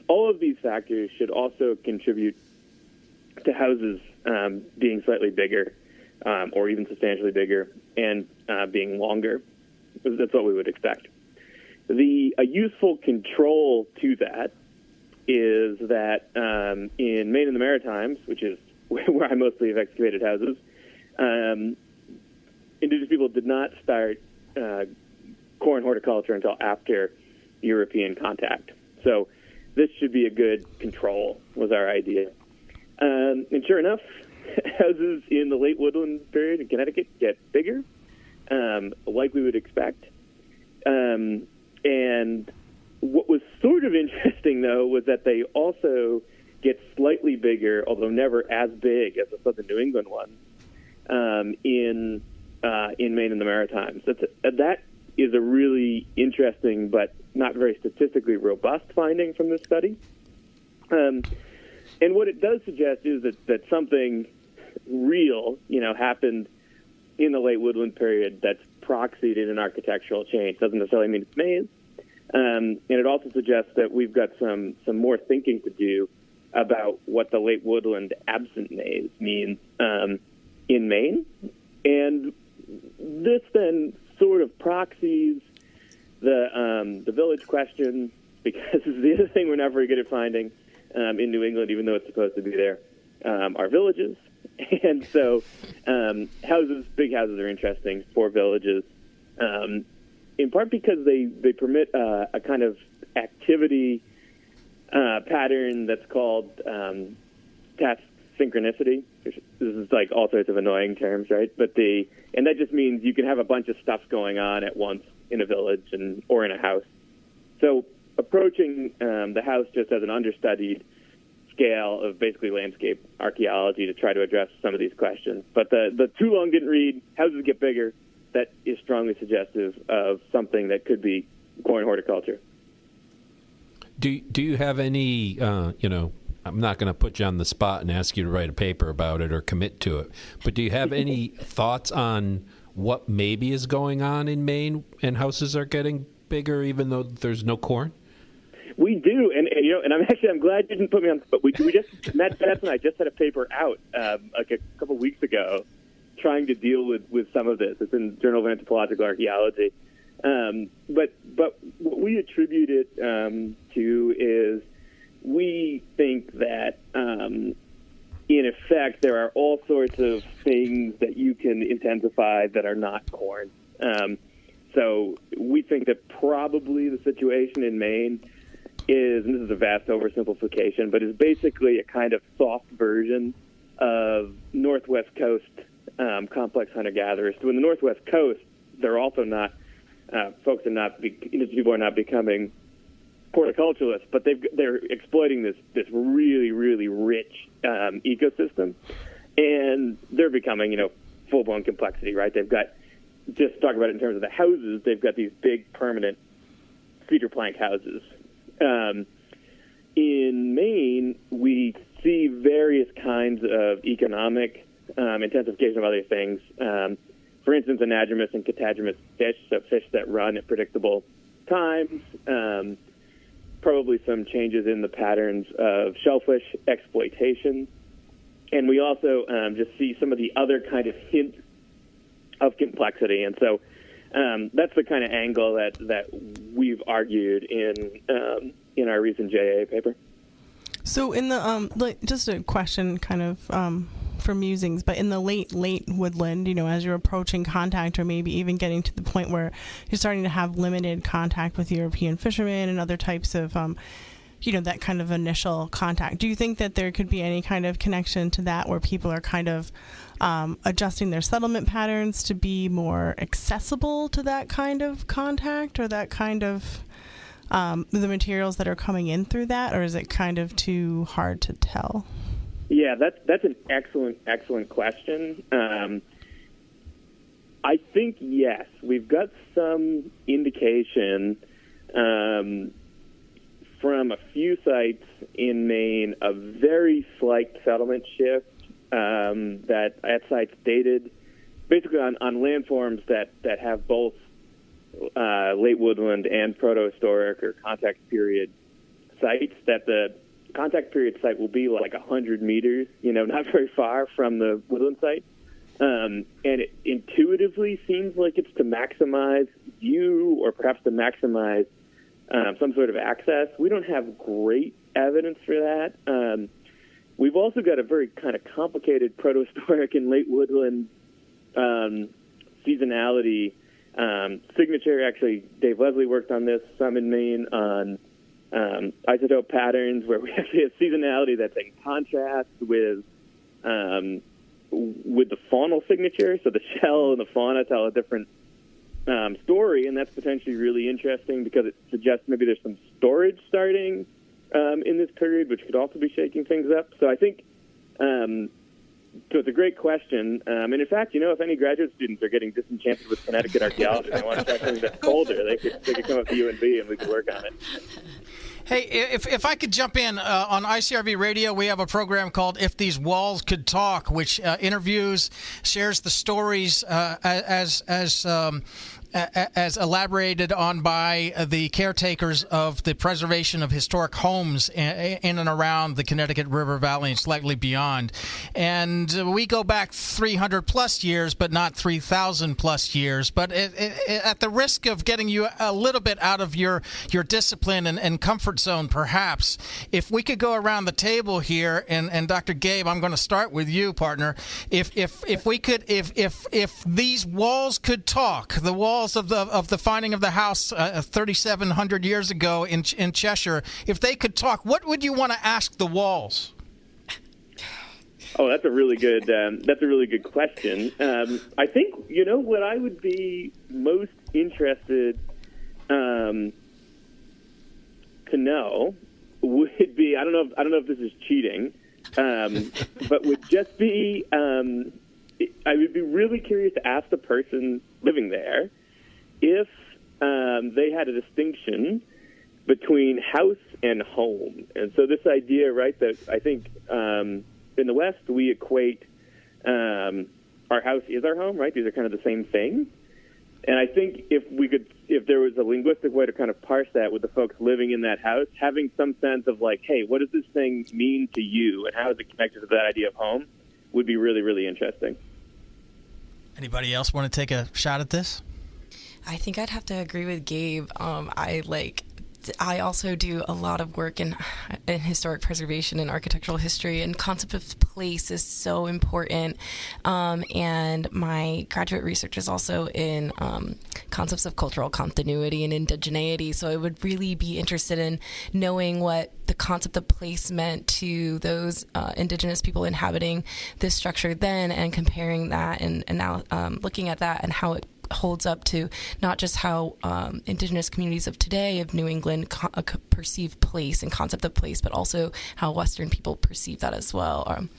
All of these factors should also contribute to houses being slightly bigger or even substantially bigger and being longer. That's what we would expect. A useful control to that is that in Maine and the Maritimes, which is where I mostly have excavated houses, Indigenous people did not start corn horticulture until after European contact. So this should be a good control, was our idea. And sure enough, houses in the late woodland period in Connecticut get bigger, like we would expect. And what was sort of interesting, though, was that they also get slightly bigger, although never as big as the southern New England ones, in Maine and the Maritimes. That is a really interesting but not very statistically robust finding from this study. And what it does suggest is that something real, happened in the late woodland period that's proxied in an architectural change. Doesn't necessarily mean it's maize. And it also suggests that we've got some more thinking to do about what the late woodland absent maize means in Maine. And this then sort of proxies the village question, because this is the other thing we're not very good at finding in New England, even though it's supposed to be there, are villages. And so big houses are interesting for villages, in part because they permit a kind of activity pattern that's called task synchronicity. This is like all sorts of annoying terms, right? And that just means you can have a bunch of stuff going on at once in a village or in a house. So approaching the house just as an understudied scale of basically landscape archaeology to try to address some of these questions. But the too long didn't read, houses get bigger, that is strongly suggestive of something that could be corn horticulture. Do you have any, I'm not going to put you on the spot and ask you to write a paper about it or commit to it, but do you have any thoughts on what maybe is going on in Maine and houses are getting bigger even though there's no corn? We do, and I'm glad you didn't put me on. But we just Matt and I just had a paper out like a couple weeks ago, trying to deal with some of this. It's in Journal of Anthropological Archaeology, but what we attribute it to is we think that in effect there are all sorts of things that you can intensify that are not corn. So we think that probably the situation in Maine is, and this is a vast oversimplification, but is basically a kind of soft version of Northwest Coast complex hunter-gatherers. So in the Northwest Coast, they're also not, people are not becoming horticulturalists, but they're exploiting this really, really rich ecosystem, and they're becoming, full-blown complexity, right? They've got just talk about it in terms of the houses, they've got these big permanent cedar plank houses. In Maine, we see various kinds of economic intensification of other things. For instance, anadromous and catadromous fish, so fish that run at predictable times. Probably some changes in the patterns of shellfish exploitation. And we also just see some of the other kind of hints of complexity. And so that's the kind of angle that we've argued in our recent JA paper. So in the just a question, kind of for musings, but in the late woodland, as you're approaching contact, or maybe even getting to the point where you're starting to have limited contact with European fishermen and other types of that kind of initial contact. Do you think that there could be any kind of connection to that, where people are kind of adjusting their settlement patterns to be more accessible to that kind of contact, or that kind of the materials that are coming in through that, or is it kind of too hard to tell? Yeah, that's an excellent question. I think, yes, we've got some indication from a few sites in Maine, a very slight settlement shift that at sites dated basically on landforms that have both late woodland and protohistoric or contact period sites, that the contact period site will be like 100 meters, not very far from the woodland site. And it intuitively seems like it's to maximize view, or perhaps to maximize some sort of access. We don't have great evidence for that. We've also got a very kind of complicated protohistoric and late woodland seasonality signature. Actually, Dave Leslie worked on this some in Maine on isotope patterns, where we actually have seasonality that's in contrast with the faunal signature. So the shell and the fauna tell a different story, and that's potentially really interesting because it suggests maybe there's some storage starting in this period, which could also be shaking things up. So I think, so it's a great question. And in fact, if any graduate students are getting disenchanted with Connecticut archaeology, they want to try something that's colder, they could come up to UNB and we could work on it. Hey, if I could jump in, on ICRV Radio, we have a program called If These Walls Could Talk, which interviews, shares the stories as elaborated on by the caretakers of the preservation of historic homes in and around the Connecticut River Valley and slightly beyond. And we go back 300 plus years, but not 3,000 plus years. But at the risk of getting you a little bit out of your discipline and comfort zone, perhaps, if we could go around the table here, and Dr. Gabe, I'm going to start with you, partner. If these walls could talk, the walls of the finding of the house 3,700 years ago in Cheshire, if they could talk, what would you want to ask the walls? Oh, that's a really good question. I think what I would be most interested to know would be, I don't know if this is cheating, but would just be I would be really curious to ask the person living there if they had a distinction between house and home. And so this idea, right, that I think in the West we equate our house is our home, right? These are kind of the same thing. And I think if there was a linguistic way to kind of parse that with the folks living in that house, having some sense of like, hey, what does this thing mean to you, and how is it connected to that idea of home, would be really, really interesting. Anybody else want to take a shot at this? I think I'd have to agree with Gabe. I also do a lot of work in historic preservation and architectural history, and concept of place is so important. And my graduate research is also in concepts of cultural continuity and indigeneity. So I would really be interested in knowing what the concept of place meant to those indigenous people inhabiting this structure then, and comparing that and now looking at that and how it holds up to not just how indigenous communities of today of New England perceive place and concept of place, but also how Western people perceive that as well,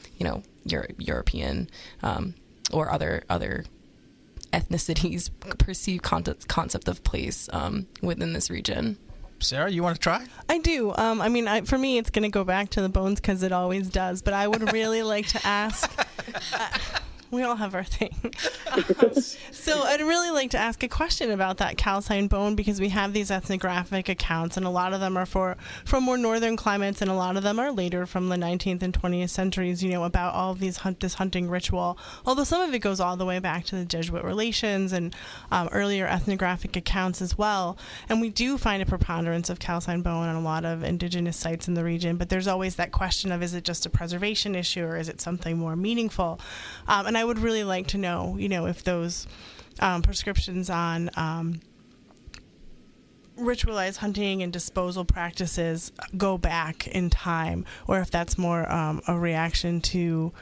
European or other ethnicities perceive concept of place within this region. Sarah, you want to try? I do. For me, it's going to go back to the bones because it always does. But I would really like to ask. We all have our thing. So I'd really like to ask a question about that calcine bone, because we have these ethnographic accounts, and a lot of them are from more northern climates, and a lot of them are later from the 19th and 20th centuries, about all of this hunting ritual, although some of it goes all the way back to the Jesuit relations and earlier ethnographic accounts as well. And we do find a preponderance of calcine bone on a lot of indigenous sites in the region, but there's always that question of, is it just a preservation issue, or is it something more meaningful? And I would really like to know, if those prescriptions on ritualized hunting and disposal practices go back in time, or if that's more a reaction to,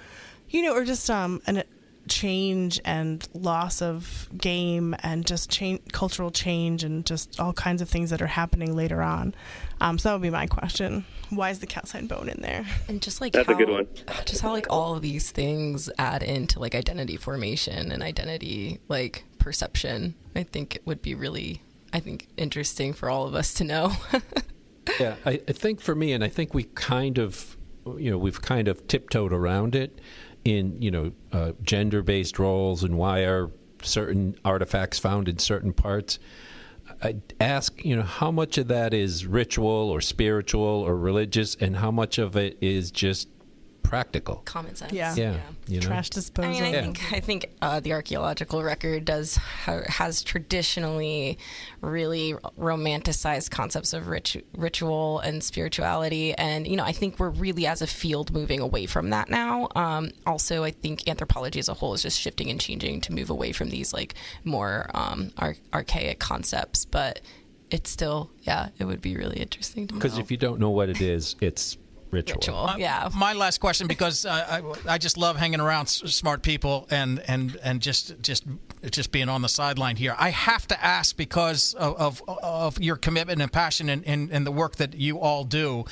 or just a change and loss of game and just cultural change and just all kinds of things that are happening later on. So that would be my question. Why is the calcine bone in there? And just that's a good one. Just how all of these things add into identity formation and identity perception. I think it would be really, interesting for all of us to know. Yeah, I think for me, and I think we we've kind of tiptoed around it in gender-based roles and why are certain artifacts found in certain parts. I'd ask, how much of that is ritual or spiritual or religious, and how much of it is just practical? Common sense. Yeah. Trash disposal. I think the archaeological record has traditionally really romanticized concepts of ritual and spirituality, and I think we're really, as a field, moving away from that now. Also, I think anthropology as a whole is just shifting and changing to move away from these more archaic concepts, but it's still, it would be really interesting to know. Because if you don't know what it is, it's ritual. Yeah. My last question, because I just love hanging around smart people and just being on the sideline here. I have to ask, because of your commitment and passion and the work that you all do.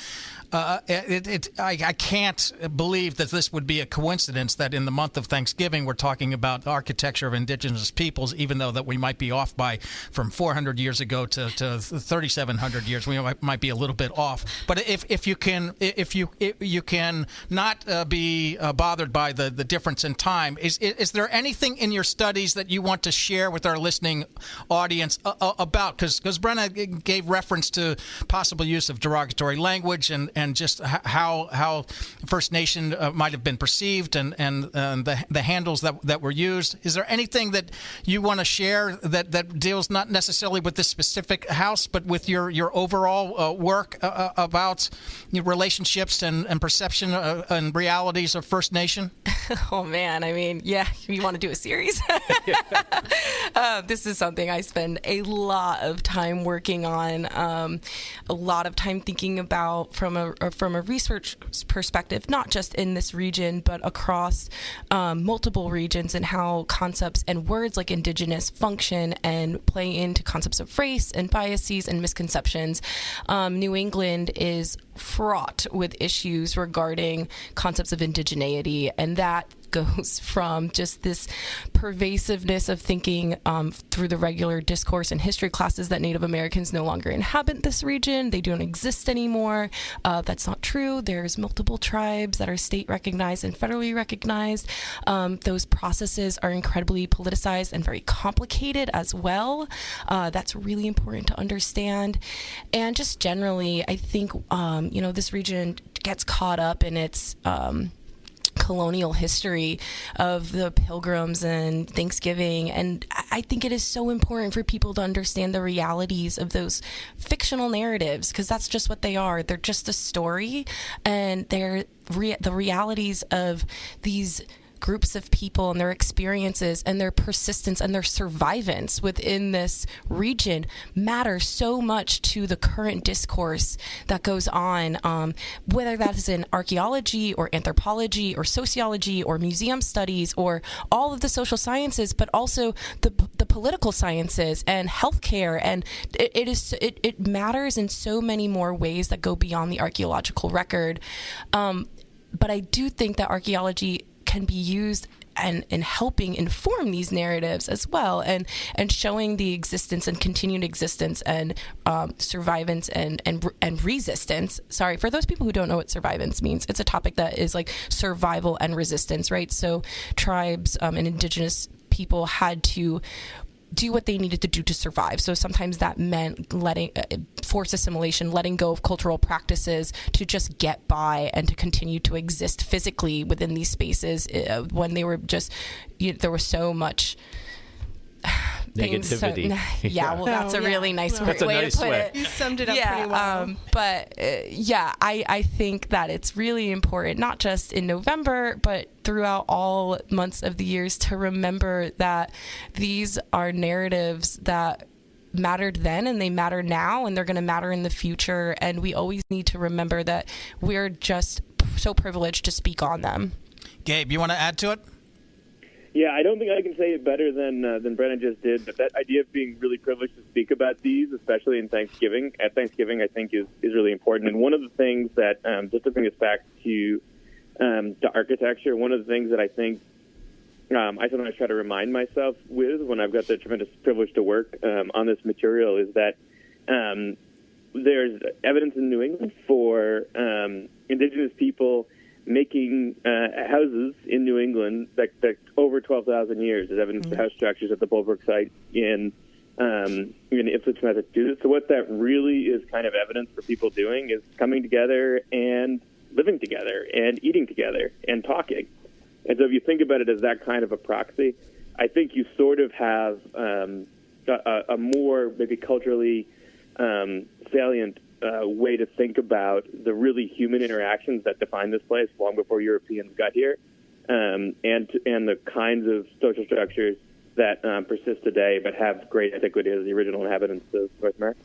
I can't believe that this would be a coincidence that in the month of Thanksgiving we're talking about architecture of indigenous peoples, even though that we might be off from 400 years ago to 3,700 years. We might be a little bit off. But if you can not be bothered by the difference in time, is there anything in your studies that you want to share with our listening audience about? Because Brenna gave reference to possible use of derogatory language and just how First Nation might have been perceived and the handles that were used. Is there anything that you want to share that deals not necessarily with this specific house, but with your overall work about relationships and perception and realities of First Nation? Oh, man. You want to do a series? This is something I spend a lot of time working on, a lot of time thinking about from a research perspective, not just in this region, but across multiple regions, and how concepts and words like Indigenous function and play into concepts of race and biases and misconceptions. New England is fraught with issues regarding concepts of indigeneity, and that goes from just this pervasiveness of thinking through the regular discourse and history classes that Native Americans no longer inhabit this region. They don't exist anymore. That's not true. There's multiple tribes that are state recognized and federally recognized. Those processes are incredibly politicized and very complicated as well. That's really important to understand. And just generally, I think, this region gets caught up in its colonial history of the Pilgrims and Thanksgiving, and I think it is so important for people to understand the realities of those fictional narratives, because that's just what they are. They're just a story, and they're the realities of these groups of people and their experiences and their persistence and their survivance within this region matter so much to the current discourse that goes on, whether that is in archaeology or anthropology or sociology or museum studies or all of the social sciences, but also the political sciences and healthcare. And it matters in so many more ways that go beyond the archaeological record. But I do think that archaeology can be used and helping inform these narratives as well, and showing the existence and continued existence and survivance and resistance. Sorry, for those people who don't know what survivance means, it's a topic that is like survival and resistance, right? So tribes and indigenous people had to do what they needed to do to survive. So sometimes that meant forced assimilation, letting go of cultural practices to just get by and to continue to exist physically within these spaces when they were just, there was so much negativity. Yeah, well, that's a really nice way to put it. You summed it up pretty well. But I think that it's really important, not just in November, but throughout all months of the years, to remember that these are narratives that mattered then and they matter now and they're going to matter in the future. And we always need to remember that we're just so privileged to speak on them. Gabe, you want to add to it? Yeah, I don't think I can say it better than Brenna just did, but that idea of being really privileged to speak about these, especially in Thanksgiving, I think is really important. And one of the things that, just to bring us back to architecture, one of the things that I think I sometimes try to remind myself with when I've got the tremendous privilege to work on this material is that there's evidence in New England for Indigenous people making houses in New England that over 12,000 years. There's evidence for house structures at the Bulbrook site in Ipswich, Massachusetts. So what that really is kind of evidence for people doing is coming together and living together and eating together and talking. And so if you think about it as that kind of a proxy, I think you sort of have a more maybe culturally salient way to think about the really human interactions that define this place long before Europeans got here, and the kinds of social structures that persist today but have great antiquity as the original inhabitants of North America.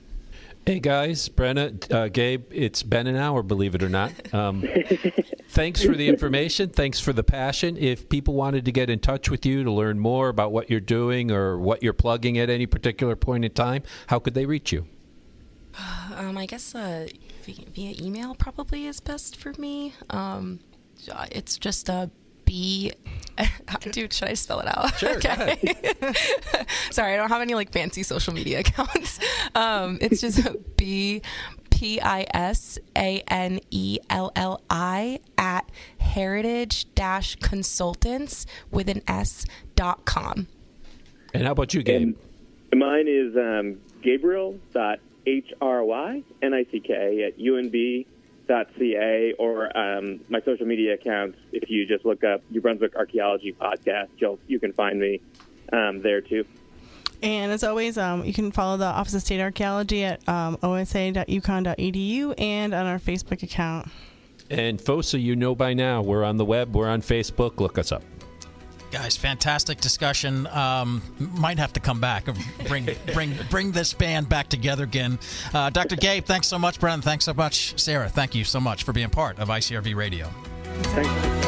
Hey guys, Brenna, Gabe, it's been an hour, believe it or not. Thanks for the information. Thanks for the passion. If people wanted to get in touch with you to learn more about what you're doing or what you're plugging at any particular point in time, how could they reach you? I guess via email probably is best for me. It's just dude, should I spell it out? Sure. Okay. Sorry, I don't have any like fancy social media accounts. It's just Pisanelli at heritage-consultants.com. And how about you, Gabe? And mine is Gabriel.HRYNICK at UNB.ca, or my social media accounts. If you just look up New Brunswick Archaeology Podcast, you can find me there too. And as always, you can follow the Office of State Archaeology at osa.uconn.edu and on our Facebook account. And FOSA, you know by now, we're on the web, we're on Facebook. Look us up. Guys, fantastic discussion. Might have to come back and bring this band back together again. Dr. Gabe, thanks so much. Brennan, thanks so much. Sarah, thank you so much for being part of ICRV Radio. Thanks.